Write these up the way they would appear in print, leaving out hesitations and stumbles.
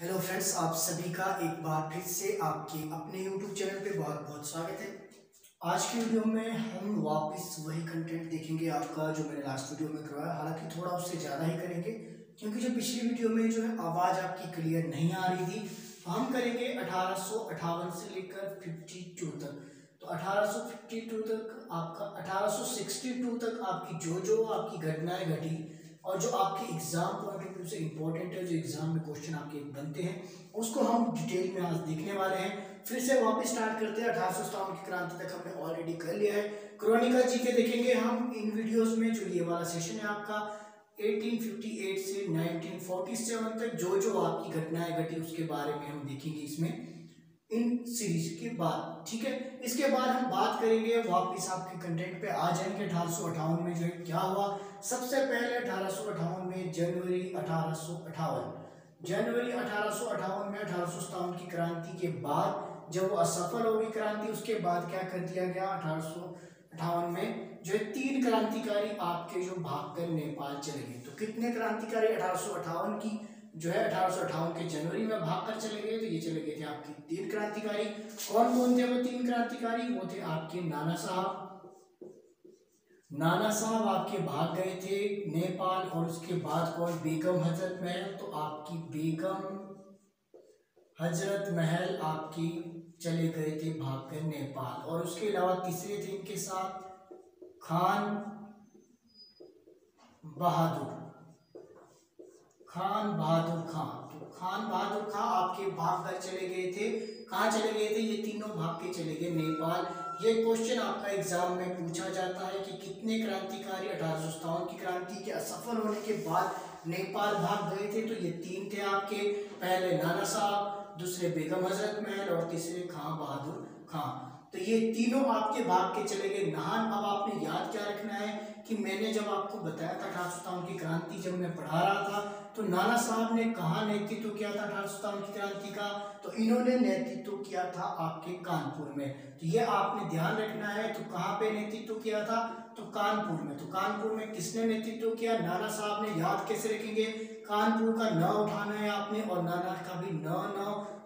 Hello friends, आप सभी का एक बार फिर से आपके अपने यूट्यूब चैनल पे बहुत बहुत स्वागत है। आज की वीडियो में हम वापस वही कंटेंट देखेंगे आपका जो मैंने लास्ट वीडियो में करवाया, हालांकि थोड़ा उससे ज़्यादा ही करेंगे क्योंकि जो पिछली वीडियो में जो है आवाज़ आपकी क्लियर नहीं आ रही थी। तो हम करेंगे 1858 से लेकर 52 तक। तो 1852 तक आपका 1862 तक आपकी जो आपकी घटनाएं घटी और जो आपके एग्जाम पॉइंट ऑफ व्यू से इंपॉर्टेंट है, जो एग्जाम में क्वेश्चन आपके बनते हैं, उसको हम डिटेल में आज देखने वाले हैं। फिर से वापस स्टार्ट करते हैं। 1857 की क्रांति तक हमने ऑलरेडी कर लिया है। क्रॉनिकल जीके देखेंगे हम इन वीडियोस में। जो ये वाला सेशन है आपका 1858 से 1947 तक जो आपकी घटनाएं घटी उसके बारे में हम देखेंगे इसमें इन सीरीज के बाद। ठीक है, इसके बाद हम बात करेंगे वापस आपके कंटेंट पे आ जाएंगे। 1858 में जो है क्या हुआ। सबसे पहले 1858 में जनवरी 1858 में 1857 की क्रांति के बाद जब वो असफल हो गई क्रांति, उसके बाद क्या कर दिया गया 1858 में जो है 3 क्रांतिकारी आपके जो भागकर नेपाल चले गए। तो कितने क्रांतिकारी 1858 की जो है 1858 के जनवरी में भागकर चले गए। तो ये चले गए थे आपके 3 क्रांतिकारी। कौन कौन थे वो 3 क्रांतिकारी? वो थे आपके नाना साहब आपके भाग गए थे नेपाल। और उसके बाद कौन? बेगम हजरत महल। तो आपकी बेगम हजरत महल आपकी चले गए थे भागकर नेपाल। और उसके अलावा तीसरे थे इनके साथ खान बहादुर खान। तो खान बहादुर खां आपके भाग कर चले गए थे। कहाँ चले गए थे? ये तीनों भाग के चले गए नेपाल। ये क्वेश्चन आपका एग्जाम में पूछा जाता है कि कितने क्रांतिकारी 1857 की क्रांति के असफल होने के बाद नेपाल भाग गए थे। तो ये 3 थे आपके, पहले नाना साहब, दूसरे बेगम हजरत महल और तीसरे खान बहादुर खां। तो ये तीनों आपके भाग के चले गए नाहन। अब आपने याद क्या रखना है कि मैंने जब आपको बताया था 1857 की क्रांति जब मैं पढ़ा रहा था, तो नाना साहब ने कहाँ नेतृत्व किया था 1857 की क्रांति का? तो इन्होंने नेतृत्व किया था आपके कानपुर में। तो ये आपने ध्यान रखना है। तो कहाँ पे नेतृत्व किया था? तो कानपुर में। तो कानपुर में किसने नेतृत्व किया? नाना साहब ने। याद कैसे रखेंगे? कानपुर का न उठाना है आपने और नाना का भी न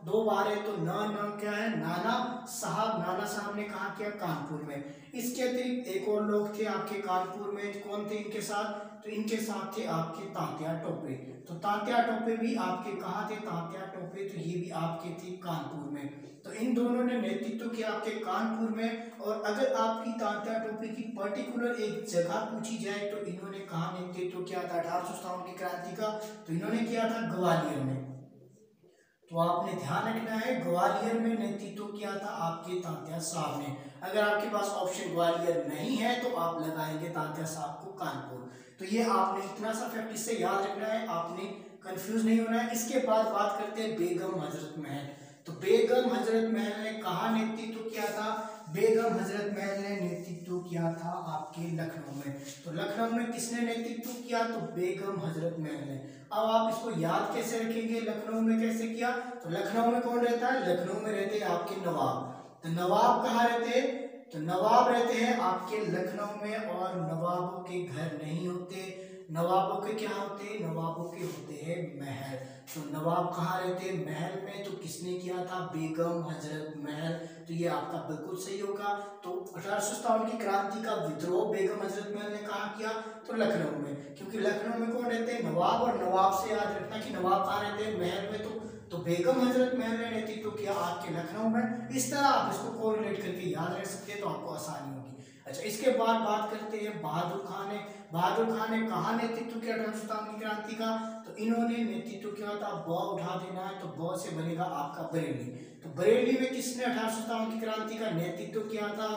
2 बार है। तो न क्या है? नाना साहब ने कहा किया? कानपुर में। इसके अतिरिक्त एक और लोग थे आपके कानपुर में। कौन थे इनके साथ? तो इनके साथ थे आपके तात्या टोपे। तो तात्या टोपे भी आपके कहाँ थे? तात्या टोपे तो ये भी आपके थे कानपुर में। तो इन दोनों ने नेतृत्व किया आपके कानपुर में। और अगर आपकी तात्या टोपे की पर्टिकुलर एक जगह पूछी जाए तो इन्होंने कहाँ नेतृत्व किया था 1857 की क्रांति का? तो इन्होंने किया था ग्वालियर में। तो आपने ध्यान रखना है, ग्वालियर में नेतृत्व किया था आपके तात्या साहब ने। अगर आपके पास ऑप्शन ग्वालियर नहीं है तो आप लगाएंगे तात्या साहब को कानपुर। तो ये आपने इतना सा फैक्ट इससे याद रखना है, आपने कंफ्यूज नहीं होना है। इसके बाद बात करते हैं बेगम हजरत महल। तो बेगम हजरत महल ने कहाँ नेतृत्व किया था? बेगम हजरत महल ने नेतृत्व किया था आपके लखनऊ में। तो लखनऊ में किसने नेतृत्व किया? तो बेगम हजरत महल ने। अब आप इसको याद कैसे रखेंगे? लखनऊ में कैसे किया? तो लखनऊ में कौन रहता है? लखनऊ में रहते हैं आपके नवाब। तो नवाब कहाँ रहते हैं? तो नवाब रहते हैं आपके लखनऊ में। और नवाबों के घर नहीं होते, नवाबों के क्या होते हैं? नवाबों के होते हैं महल। तो नवाब कहाँ रहते हैं? महल में। तो किसने किया था? बेगम हजरत महल। तो ये आपका बिल्कुल सही होगा। तो 1857 की क्रांति का विद्रोह बेगम हजरत महल ने कहाँ किया? तो लखनऊ में। क्योंकि लखनऊ में कौन रहते हैं? नवाब। और नवाब से याद रखना कि नवाब कहाँ रहते हैं? महल में। तो बेगम हजरत महल ने नेतृत्व किया आपके लखनऊ में। इस तरह आप इसको कोरिलेट करके याद रख सकते हैं तो आपको आसानी होगी। अच्छा, इसके बाद बात करते हैं बहादुर खान ने। बहादुर खान ने कहाँ नेतृत्व किया 1857 की क्रांति का? तो इन्होंने नेतृत्व किया था, ब उठा देना है तो ब से बनेगा आपका बरेली। तो बरेली में किसने 1857 की क्रांति का नेतृत्व किया था?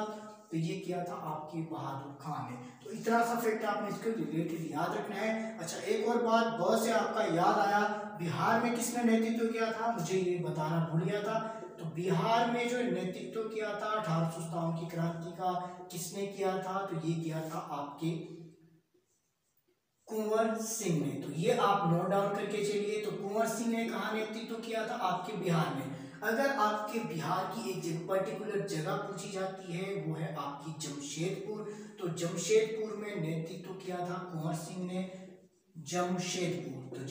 तो ये किया था आपके बहादुर खान ने। तो इतना सा फैक्ट आपने इसके रिलेटेड याद रखना है। अच्छा, एक और बात ब से आपका याद आया, बिहार में किसने नेतृत्व किया था? मुझे ये बताना भूल गया था। तो बिहार में जो नेतृत्व किया था 1857 की क्रांति का किसने किया था? तो ये किया था आपके कुंवर सिंह ने। तो ये आप नोट डाउन करके चलिए। तो कुंवर सिंह ने कहाँ नेतृत्व किया था? आपके बिहार में। अगर आपके बिहार की एक पर्टिकुलर जगह पूछी जाती है वो है आपकी जमशेदपुर। तो जमशेदपुर में नेतृत्व किया था कुंवर सिंह ने। जमशेदपुर। तो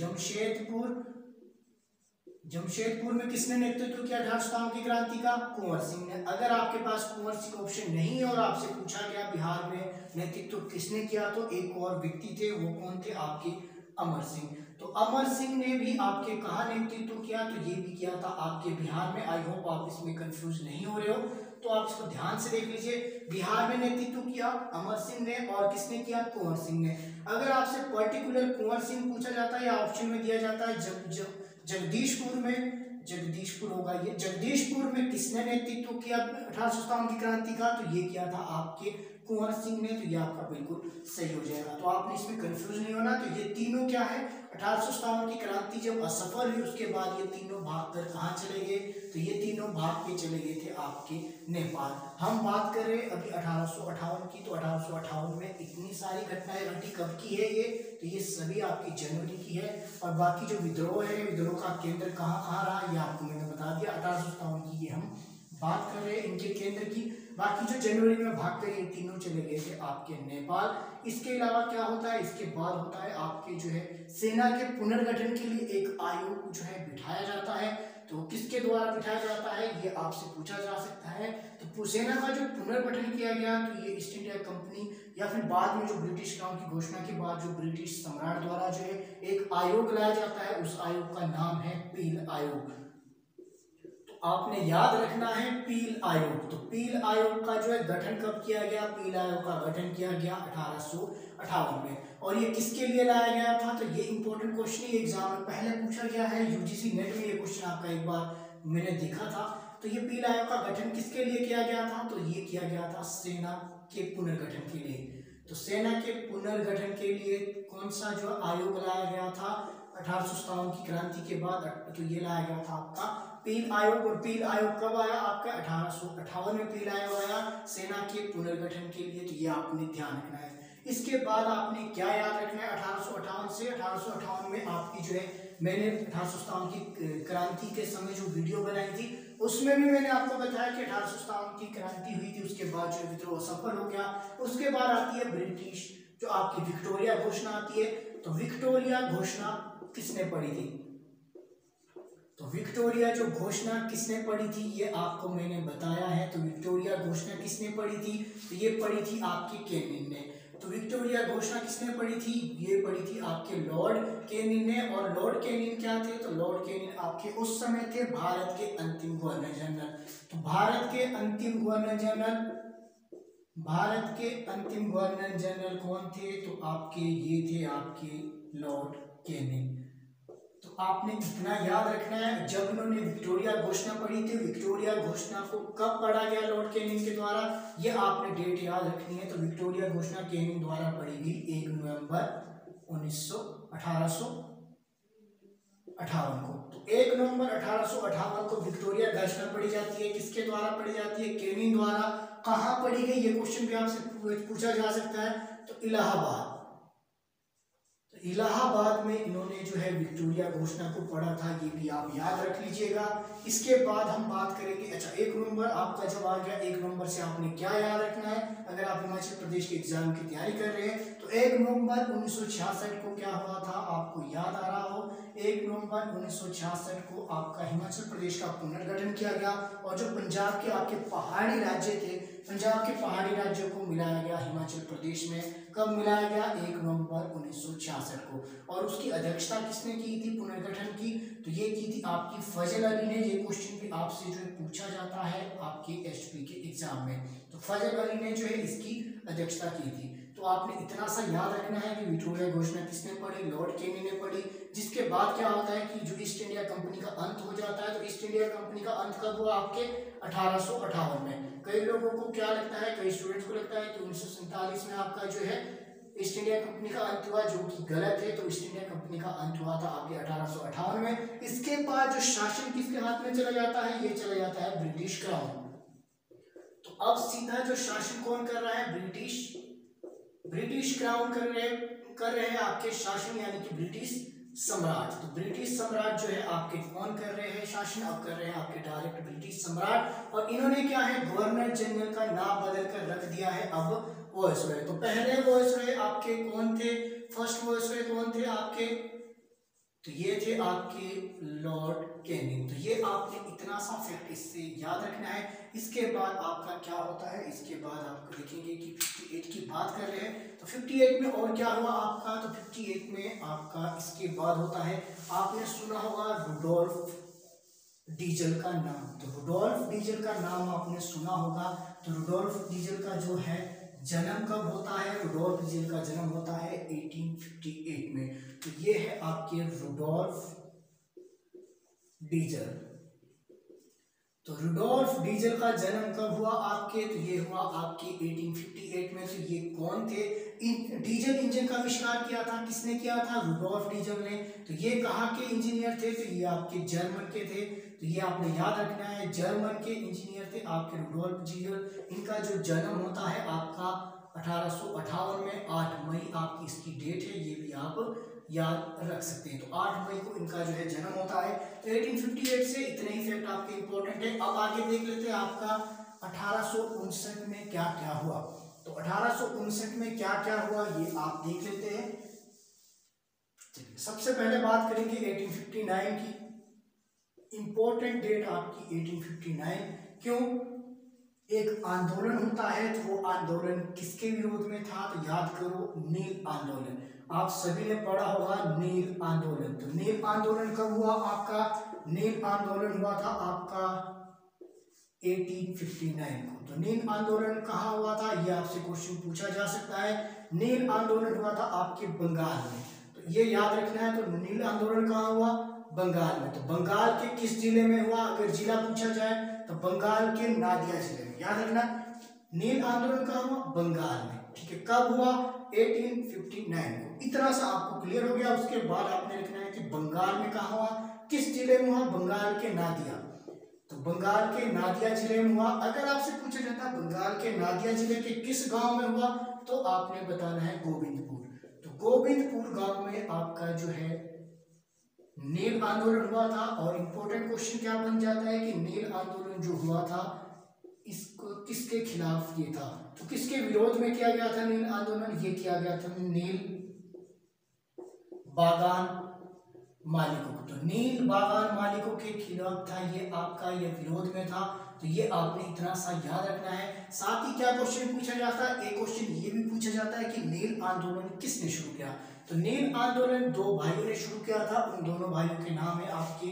जमशेदपुर में किसने नेतृत्व किया 1857 की क्रांति का? कुंवर सिंह ने। अगर आपके पास कुंवर सिंह ऑप्शन नहीं है और आपसे पूछा गया बिहार में नेतृत्व किसने किया, तो एक और व्यक्ति थे, वो कौन थे? आपके अमर सिंह। तो अमर सिंह ने भी आपके कहाँ नेतृत्व किया? तो ये भी किया था आपके बिहार में। आई होप आप इसमें कंफ्यूज नहीं हो रहे हो, तो आप इसको ध्यान से देख लीजिए। बिहार में नेतृत्व किया अमर सिंह ने, और किसने किया? कुंवर सिंह ने। अगर आपसे पर्टिकुलर कुंवर सिंह पूछा जाता है या ऑप्शन में दिया जाता है जगदीशपुर में, जगदीशपुर होगा ये, जगदीशपुर में किसने नेतृत्व किया 1857 की क्रांति का? तो ये किया था आपके कुंवर सिंह ने। तो ये आपका बिल्कुल सही हो जाएगा। तो आपने इसमें कंफ्यूज नहीं होना। तो ये तीनों क्या है, 1857 की क्रांति जब असफल हुई उसके बाद ये तीनों भागकर कहाँ चले गए? तो ये तीनों भाग के चले गए थे आपके नेपाल। हम बात कर रहे हैं अभी 1858 की। तो 1858 में इतनी सारी घटनाएं घटी, कब की है ये? तो ये सभी आपकी जनवरी की है। और बाकी जो विद्रोह है, विद्रोह का केंद्र कहाँ कहाँ रहा, ये आपको मैंने बता दिया। 1857 की ये हम बात कर रहे हैं इनके केंद्र की। बाकी जो जनवरी में भाग कर ये तीनों चले गए थे आपके नेपाल। इसके अलावा क्या होता है, इसके बाद होता है आपके जो है सेना के पुनर्गठन के लिए एक आयोग जो है बिठाया जाता है। तो किसके द्वारा बिठाया जाता है, ये आपसे पूछा जा सकता है। तो सेना का जो पुनर्गठन किया गया, तो ये ईस्ट इंडिया कंपनी या फिर बाद में जो ब्रिटिश क्राउन की घोषणा के बाद जो ब्रिटिश सम्राट द्वारा जो है एक आयोग लाया जाता है, उस आयोग का नाम है पील आयोग। आपने याद रखना है पील आयोग। तो पील आयोग का जो है गठन कब किया गया? पील आयोग का गठन किया गया 1858 में। और ये किसके लिए लाया गया था? तो ये इंपॉर्टेंट क्वेश्चन ही एग्जाम में पहले पूछा गया है, यूजीसी नेट में ये क्वेश्चन आपका एक बार मैंने देखा था। तो ये पील आयोग का गठन किसके लिए किया गया था? तो ये किया गया था सेना के पुनर्गठन के लिए। तो सेना के पुनर्गठन के लिए कौन सा जो आयोग लाया गया था 1857 की क्रांति के बाद? तो ये लाया गया था आपका पील आयोग। और पील आयोग कब आया आपका? 1858 में पील आयोग आया सेना के पुनर्गठन के लिए। तो ये आपने ध्यान रखना है। इसके बाद आपने क्या याद रखना है 1858 से? 1858 में आपकी जो है मैंने 1857 की क्रांति के समय जो वीडियो बनाई थी उसमें भी मैंने आपको बताया कि 1857 की क्रांति हुई थी, उसके बाद जो विद्रोह सफल हो गया। उसके बाद आती है ब्रिटिश जो आपकी विक्टोरिया घोषणा आती है। तो विक्टोरिया घोषणा किसने पढ़ी थी? तो विक्टोरिया जो घोषणा किसने पढ़ी थी ये आपको मैंने बताया है। तो विक्टोरिया घोषणा किसने पढ़ी थी? तो ये पढ़ी थी आपके केनिन ने। तो विक्टोरिया घोषणा किसने पढ़ी थी? ये पढ़ी थी आपके लॉर्ड केनिन ने। और लॉर्ड केनिन क्या थे? तो लॉर्ड केनिन आपके उस समय थे भारत के अंतिम गवर्नर जनरल। तो भारत के अंतिम गवर्नर जनरल कौन थे? तो आपके ये थे आपके लॉर्ड केनिन। तो आपने इतना याद रखना है, जब उन्होंने विक्टोरिया घोषणा पढ़ी थी, विक्टोरिया घोषणा को कब पढ़ा गया लॉर्ड केनिन के द्वारा, ये आपने डेट याद रखनी है। तो विक्टोरिया घोषणा केनिन द्वारा पढ़ी गई 1 नवंबर 1858 को। तो 1 नवंबर 1858 को विक्टोरिया घोषणा पढ़ी जाती है। किसके द्वारा पढ़ी जाती है? केनिन द्वारा। कहाँ पढ़ी गई? ये क्वेश्चन भी आपसे पूछा जा सकता है। तो इलाहाबाद। इलाहाबाद में इन्होंने जो है विक्टोरिया घोषणा को पढ़ा था, ये भी आप याद रख लीजिएगा। इसके बाद हम बात करेंगे, अच्छा 1 नवंबर आपका जब आ गया, 1 नवंबर से आपने क्या याद रखना है अगर आप हिमाचल प्रदेश के एग्जाम की तैयारी कर रहे हैं। तो 1 नवंबर 1966 को क्या हुआ था आपको याद आ रहा हो? 1 नवंबर 1966 को आपका हिमाचल प्रदेश का पुनर्गठन किया गया और जो पंजाब के आपके पहाड़ी राज्य थे, पंजाब के पहाड़ी राज्यों को मिलाया गया हिमाचल प्रदेश में। कब मिलाया गया? 1 नवंबर 1966 को। और उसकी अध्यक्षता किसने की थी पुनर्गठन की? तो ये की थी आपकी फजल अली ने। ये क्वेश्चन भी आपसे जो है पूछा जाता है आपके एचपी के एग्जाम में। तो फजल अली ने जो है इसकी अध्यक्षता की थी। तो आपने इतना सा याद रखना है कि विक्टोरिया घोषणा किसने पढ़ी? लॉर्ड केनी ने पढ़ी। जिसके बाद क्या होता है कि जो ईस्ट इंडिया कंपनी का अंत हो जाता है। तो ईस्ट इंडिया कंपनी का अंत कब हुआ? आपके 1858 में। कई लोगों को क्या लगता है, कई स्टूडेंट्स को लगता है कि 1947 में आपका जो है ईस्ट इंडिया कंपनी का अंत हुआ, जो कि गलत है। तो ईस्ट इंडिया कंपनी का अंत हुआ था आपके 1858 में। इसके बाद जो शासन किसके हाथ में चला जाता है? ये चला जाता है ब्रिटिश क्राउन। तो अब सीधा जो शासन कौन कर रहा है? ब्रिटिश क्राउन कर रहे हैं आपके शासन, यानी कि ब्रिटिश सम्राट। तो ब्रिटिश सम्राट जो है आपके कौन कर रहे हैं शासन? अब कर रहे हैं आपके डायरेक्ट ब्रिटिश सम्राट। और इन्होंने क्या है, गवर्नर जनरल का नाम बदल कर रख दिया है अब वॉइसरॉय। तो पहले वॉइसरॉय आपके कौन थे? फर्स्ट वॉइसरॉय कौन थे आपके? तो ये थे आपके लॉर्ड कैनिंग। तो ये आपने इतना सा फैक्ट इससे याद रखना है। इसके बाद आपका क्या होता है, इसके बाद आप देखेंगे कि 58 की बात कर रहे हैं तो 58 में और क्या हुआ आपका, तो 58 में आपका इसके बाद होता है, आपने सुना होगा रुडोल्फ डीजल का नाम। तो रुडोल्फ डीजल का नाम आपने सुना होगा। तो रुडोल्फ डीजल का जो है जन्म कब होता है, रुडोल्फ डीजल का जन्म होता है 1858 में। तो ये है आपके रुडोल्फ डीजल। तो रुडोल्फ डीजल का जन्म कब हुआ आपके, तो ये हुआ आपके 1858 में। तो ये कौन थे, डीजल इंजन का आविष्कार किया था, किसने किया था, रुडोल्फ डीजल ने। तो ये कहाँ के इंजीनियर थे, तो ये आपके जर्मन के थे। तो ये आपने याद रखना है, जर्मन के इंजीनियर थे आपके रुडोल्फ डीजल। इनका जो जन्म होता है आपका 1858 में, 8 मई आपकी इसकी डेट है, ये भी आप याद रख सकते हैं। तो 8 मई को इनका जो है जन्म होता है। तो 1858 से इतने ही फैक्ट आपके इंपॉर्टेंट है। अब आगे देख लेते हैं आपका 1859 में क्या क्या हुआ। तो 1859 में क्या क्या हुआ ये आप देख लेते हैं। सबसे पहले बात करेंगे 1859 की। इंपॉर्टेंट डेट आपकी 1859, क्यों, एक आंदोलन होता है। तो वो आंदोलन किसके विरोध में था, तो याद करो, नील आंदोलन। आप सभी ने पढ़ा होगा नील आंदोलन। तो नील आंदोलन कब हुआ आपका, नील आंदोलन हुआ था आपका 1859 को। तो नील आंदोलन कहाँ हुआ था, ये आपसे क्वेश्चन पूछा जा सकता है। नील आंदोलन हुआ था आपके बंगाल में। तो ये याद रखना है। तो नील आंदोलन कहाँ हुआ, बंगाल में। तो बंगाल के किस जिले में हुआ, अगर जिला पूछा जाए तो बंगाल के नादिया जिले में। याद रखना, नील आंदोलन कहाँ हुआ, बंगाल में। ठीक है, कब हुआ, 1859 को। इतना सा आपको क्लियर हो गया। उसके बाद आपने लिखना है कि बंगाल में कहाँ हुआ, किस जिले में हुआ, बंगाल के नादिया। तो बंगाल के नादिया जिले में हुआ। अगर आपसे पूछा जाता है बंगाल के नादिया जिले के किस गांव में हुआ, तो आपने बताना है गोविंदपुर। तो गोविंदपुर गांव में आपका जो है नील आंदोलन हुआ था। और इंपॉर्टेंट क्वेश्चन क्या बन जाता है कि नील आंदोलन जो हुआ था इसको किसके खिलाफ किया था, तो किसके विरोध में किया गया था नील आंदोलन, ये किया गया था नील बागान मालिकों को। तो नील बागान मालिकों के खिलाफ था ये आपका, ये विरोध में था। तो ये आपने इतना सा याद रखना है। साथ ही क्या क्वेश्चन पूछा जाता है, एक क्वेश्चन ये भी पूछा जाता है कि नील आंदोलन किसने शुरू किया। तो नील आंदोलन 2 भाइयों ने शुरू किया था। उन दोनों भाइयों के नाम है आपके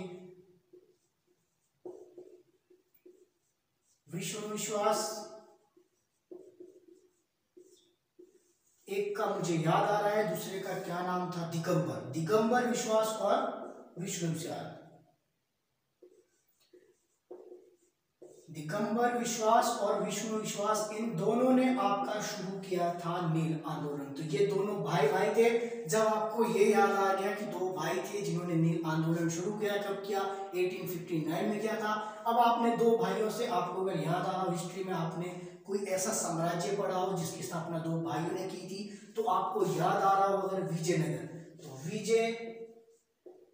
विष्णु विश्वास, एक का मुझे याद आ रहा है, दूसरे का क्या नाम था, दिगंबर, दिगंबर विश्वास और विष्णु विश्वास। दिगंबर विश्वास और विष्णु विश्वास, इन दोनों ने आपका शुरू किया था नील आंदोलन। तो ये दोनों भाई भाई थे। जब आपको ये याद आ गया कि 2 भाई थे जिन्होंने नील आंदोलन शुरू किया, कब किया, 1859 में किया था। अब आपने 2 भाइयों से, आपको अगर याद आ रहा हो हिस्ट्री में, आपने कोई ऐसा साम्राज्य पढ़ा हो जिसकी स्थापना 2 भाइयों ने की थी, तो आपको याद आ रहा हो अगर विजयनगर, तो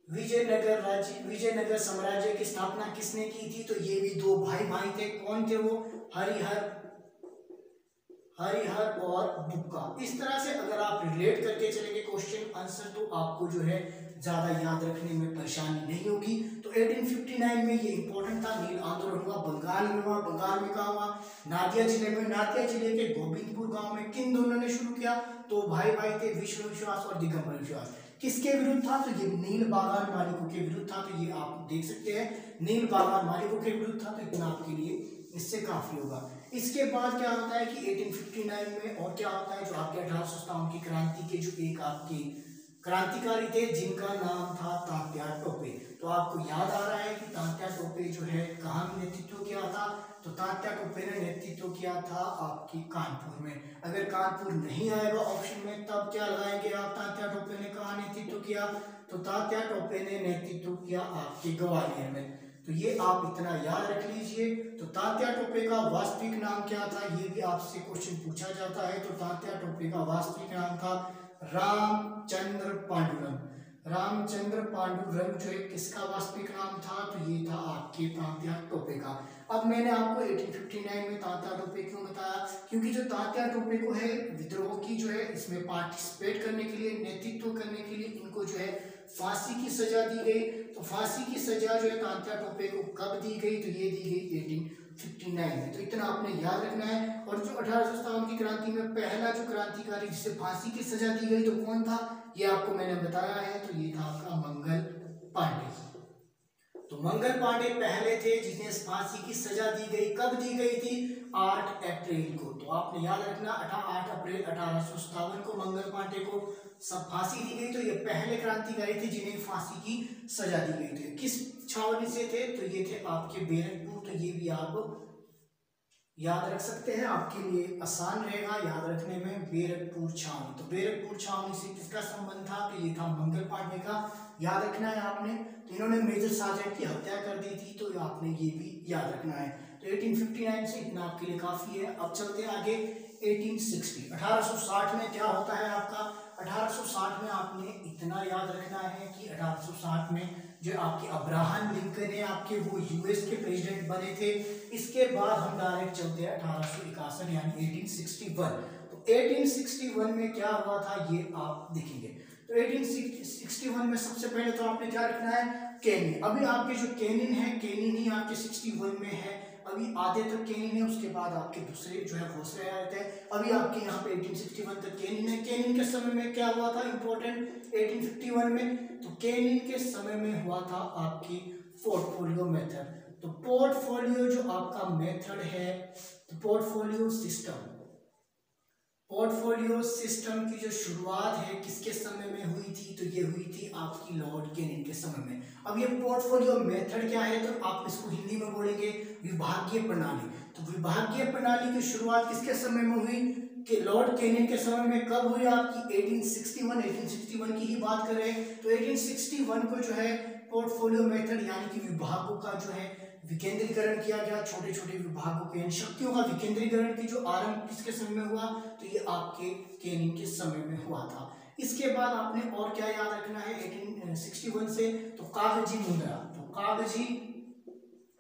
विजयनगर राज्य, विजयनगर साम्राज्य की स्थापना किसने की थी, तो ये भी 2 भाई भाई थे। कौन थे वो, हरिहर और बुक्का। इस तरह से अगर आप रिलेट करके चलेंगे क्वेश्चन आंसर, तो आपको जो है ज्यादा याद रखने में परेशानी नहीं होगी। तो 1859 में ये इंपॉर्टेंट था। नील आंदोलन हुआ बंगाल में हुआ। बंगाल में कहा हुआ, नादिया जिले में। नादिया जिले के गोविंदपुर गांव में। किन दोनों ने शुरू किया, तो भाई भाई थे, विष्णु विश्वास और दिगंबर विश्वास। किसके विरुद्ध था, तो ये नील बागान मालिकों के विरुद्ध था। तो ये आप देख सकते हैं, नील बागान मालिकों के विरुद्ध था। तो इतना आपके लिए इससे काफी होगा। इसके बाद क्या होता है कि 1859 में और क्या होता है, जो आपके 1857 की क्रांति के जो एक आपके क्रांतिकारी थे जिनका नाम था तात्या टोपे। तो आपको याद आ रहा है कि तात्या टोपे जो है कहाँ नेतृत्व किया था, तो तात्या टोपे ने नेतृत्व किया था आपकी कानपुर में। अगर कानपुर नहीं आएगा ऑप्शन में, तब क्या लगाएंगे आप, तात्या टोपे ने कहाँ नेतृत्व किया, तो तात्या टोपे ने नेतृत्व किया आपके ग्वालियर में। तो ये आप इतना याद रख लीजिए। तो तात्या टोपे का वास्तविक नाम क्या था, ये भी आपसे क्वेश्चन पूछा जाता है। तो तात्या टोपे का वास्तविक नाम था रामचंद्र पांडुरंग। रामचंद्र पांडुरंग जो है किसका वास्तविक नाम था, तो ये था आपके तात्या टोपे का। अब मैंने आपको 1859 में तात्या टोपे क्यों बताया, क्योंकि जो तात्या टोपे को है विद्रोह की जो है इसमें पार्टिसिपेट करने के लिए, नेतृत्व करने के लिए इनको जो है फांसी की सजा दी गई। तो फांसी की सजा जो है तात्या टोपे को कब दी गई, तो ये दी गई 1859 में। तो इतना आपने याद रखना है। और जो 1857 की क्रांति में पहला जो क्रांतिकारी जिसे फांसी की सजा दी गई तो कौन था, ये आपको मैंने बताया है। तो ये था आपका मंगल पांडे। तो मंगल पांडे पहले थे जिन्हें फांसी की सजा दी गई। कब दी गई थी, 8 अप्रैल को। तो आपने याद रखना 8 अप्रैल 1857 को मंगल पांडे को सब फांसी दी गई। तो ये पहले क्रांतिकारी थे जिन्हें फांसी की सजा दी गई थी। किस छावनी से थे, तो ये थे आपके बैरकपुर। तो ये भी आप याद रख सकते हैं, आपके लिए आसान रहेगा याद रखने में। बैरकपुर छावनी, तो बैरकपुर छावनी से किसका संबंध था, तो ये था मंगल पांडे का। याद रखना है आपने। तो इन्होंने मेजर सार्जेंट की हत्या कर दी थी, तो आपने ये भी याद रखना है। तो 1859 से इतना आपके लिए काफी है। अब चलते हैं आगे 1860। 1860 में क्या होता है आपका, 1860 में आपने इतना याद रखना है कि 1860 में जो आपके अब्राहम लिंकन है आपके, वो यूएस के प्रेसिडेंट बने थे। इसके बाद हम डायरेक्ट चलते हैं 1861 यानी 1861। तो 1861 में क्या हुआ था ये आप देखेंगे। तो 1861 में सबसे पहले तो आपने क्या रखना है, कैनिन। अभी आपके जो कैनिन है, कैनिन ही आपके 61 में है। अभी आधे तक कैनिन है, उसके बाद आपके दूसरे जो है घोंसले आ जाते हैं। अभी आपके यहाँ पे 1861 तक कैनिन है। कैनिन के समय में क्या हुआ था इंपॉर्टेंट 1851 में, तो कैनिन के समय में हुआ था आपकी पोर्टफोलियो मेथड। तो पोर्टफोलियो जो आपका मेथड है, तो पोर्टफोलियो सिस्टम की जो शुरुआत है किसके समय में हुई थी, तो ये हुई थी आपकी लॉर्ड कैनिन के समय में। अब ये पोर्टफोलियो मेथड क्या है, तो आप इसको हिंदी में बोलेंगे विभागीय प्रणाली। तो विभागीय प्रणाली की शुरुआत किसके समय में हुई, कि लॉर्ड कैनिन के समय में। कब हुई आपकी 1861 की ही बात कर रहे हैं। तो 1861 को जो है पोर्टफोलियो मेथड यानी कि विभागों का जो है विकेंद्रीकरण किया गया, छोटे छोटे विभागों के शक्तियों का विकेंद्रीकरण की जो आरंभ किसके समय में हुआ, तो ये आपके कैनिन के समय में हुआ था। इसके बाद आपने और क्या याद रखना है 1861 से, तो कागजी मुद्रा। तो कागजी,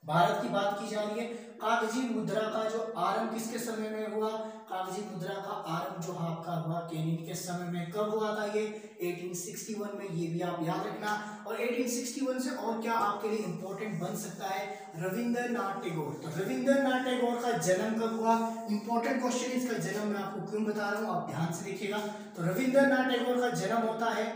भारत की बात की जा रही है, कागजी मुद्रा का जो आरंभ किसके समय में हुआ, कागजी मुद्रा का आरंभ जो आपका हुआ कैनिन के समय में। कब हुआ था ये, 1861 में। ये भी आप याद रखना। और 1861 से और क्या आपके लिए इंपॉर्टेंट बन सकता है, रविंद्रनाथ टैगोर। तो रविंद्रनाथ टैगोर का जन्म कब हुआ, इंपॉर्टेंट क्वेश्चन। इसका जन्म मैं आपको क्यों बता रहा हूँ, आप ध्यान से देखिएगा। तो रविंद्रनाथ टैगोर का जन्म होता है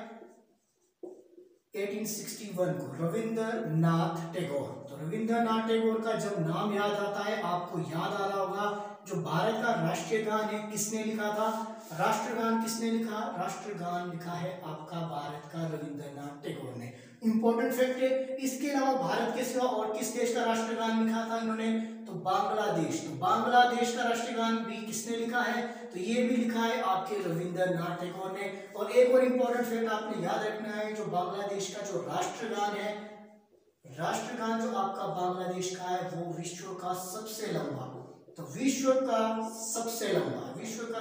1861 को, रविंद्रनाथ टैगोर। तो रविंद्रनाथ टैगोर का जब नाम याद आता है आपको याद आ रहा होगा जो भारत का राष्ट्रीय गान है किसने लिखा था, राष्ट्रगान किसने लिखा, राष्ट्रगान लिखा है आपका भारत का रविंद्रनाथ टैगोर ने। इंपॉर्टेंट फैक्ट है। इसके अलावा भारत के सिवा और किस देश का राष्ट्रगान लिखा था इन्होंने, तो बांग्लादेश। तो बांग्लादेश का राष्ट्रगान भी किसने लिखा है, तो ये भी लिखा है आपके रविंद्रनाथ टैगोर ने। और एक और इंपॉर्टेंट फैक्ट आपने याद रखना है, जो बांग्लादेश का जो राष्ट्रगान है, राष्ट्रगान जो आपका बांग्लादेश का है वो विश्व का सबसे लंबा, तो विश्व का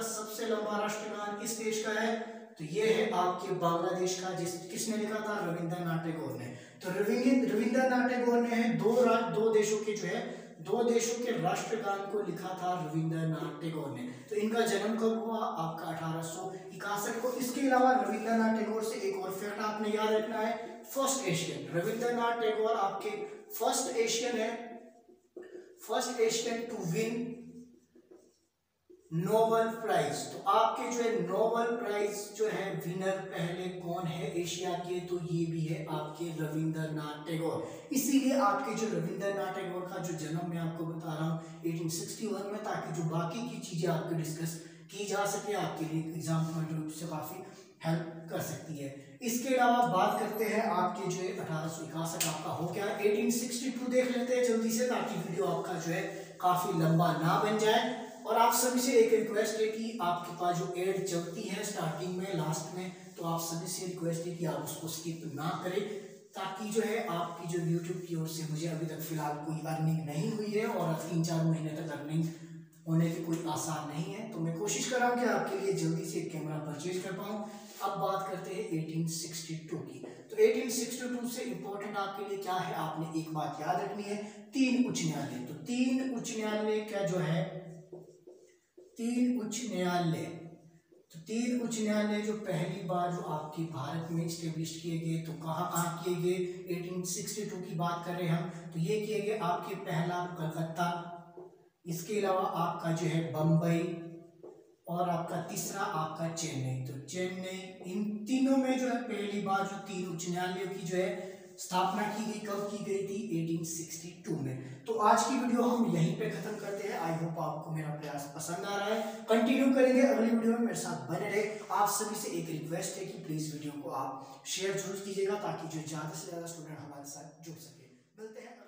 सबसे लंबा राष्ट्रगान किस देश का है, तो ये है आपके बांग्लादेश का। किसने लिखा था, रविंद्रनाथ टैगोर ने। तो रविंद्रनाथ टैगोर ने दो देशों के राष्ट्रगान को लिखा था रविंद्रनाथ टैगोर ने। तो इनका जन्म कब हुआ, आपका 1861 को। इसके अलावा रविंद्रनाथ टैगोर से एक और फैक्ट आपने याद रखना है, फर्स्ट एशियन। रविंद्रनाथ टैगोर आपके फर्स्ट एशियन है, first Asian to win Nobel prize. तो आपके जो है नोबेल प्राइज जो है विनर पहले कौन है एशिया के, तो ये भी है आपके रविंद्रनाथ टैगोर। इसीलिए आपके जो रविंद्रनाथ टैगोर का जो जन्म मैं आपको बता रहा हूँ 1861 में, ताकि जो बाकी की चीजें आपके डिस्कस की जा सके, आपके लिए एग्जाम पॉइंट ऑफ से काफी हेल्प कर सकती है। इसके अलावा बात करते हैं आपके जो है 1861 आपका हो गया। 1862 देख लेते हैं जल्दी से, ताकि वीडियो आपका जो है काफी लंबा ना बन जाए। और आप सभी से एक रिक्वेस्ट है कि आपके पास जो एड चलती है स्टार्टिंग में लास्ट में, तो आप सभी से रिक्वेस्ट है कि आप उसको स्किप ना करें, ताकि जो है आपकी जो यूट्यूब की ओर से मुझे अभी तक फिलहाल कोई अर्निंग नहीं हुई है और 3-4 महीने तक अर्निंग होने की कोई आसार नहीं है। तो मैं कोशिश कर रहा हूँ कि आपके लिए जल्दी से एक कैमरा परचेज कर पाऊँ। अब बात करते हैं 1862 की। तो 1862 से इंपॉर्टेंट आपके लिए क्या है, आपने एक बात याद रखनी है, 3 उच्च न्यायालय। तो 3 उच्च न्यायालय क्या जो है, 3 उच्च न्यायालय, तो 3 उच्च न्यायालय जो पहली बार जो आपके भारत में स्टेब्लिश किए गए, तो कहाँ कहाँ किए गए, 1862 की बात कर रहे हैं हम। तो ये किए गए आपके पहला कलकत्ता, इसके अलावा आपका जो है बम्बई, और आपका तीसरा आपका चेन्नई। तो चेन्नई, इन तीनों में जो है पहली बार जो 3 उच्च न्यायालयों की जो है स्थापना की गई, कब की गई थी, 1862 में। तो आज की वीडियो हम यहीं पे खत्म करते हैं। आई होप आपको मेरा प्रयास पसंद आ रहा है। कंटिन्यू करेंगे अगली वीडियो में, मेरे साथ बने रहे। आप सभी से एक रिक्वेस्ट है कि प्लीज वीडियो को आप शेयर जरूर कीजिएगा, ताकि जो ज्यादा से ज्यादा स्टूडेंट हमारे साथ जुड़ सके। मिलते हैं।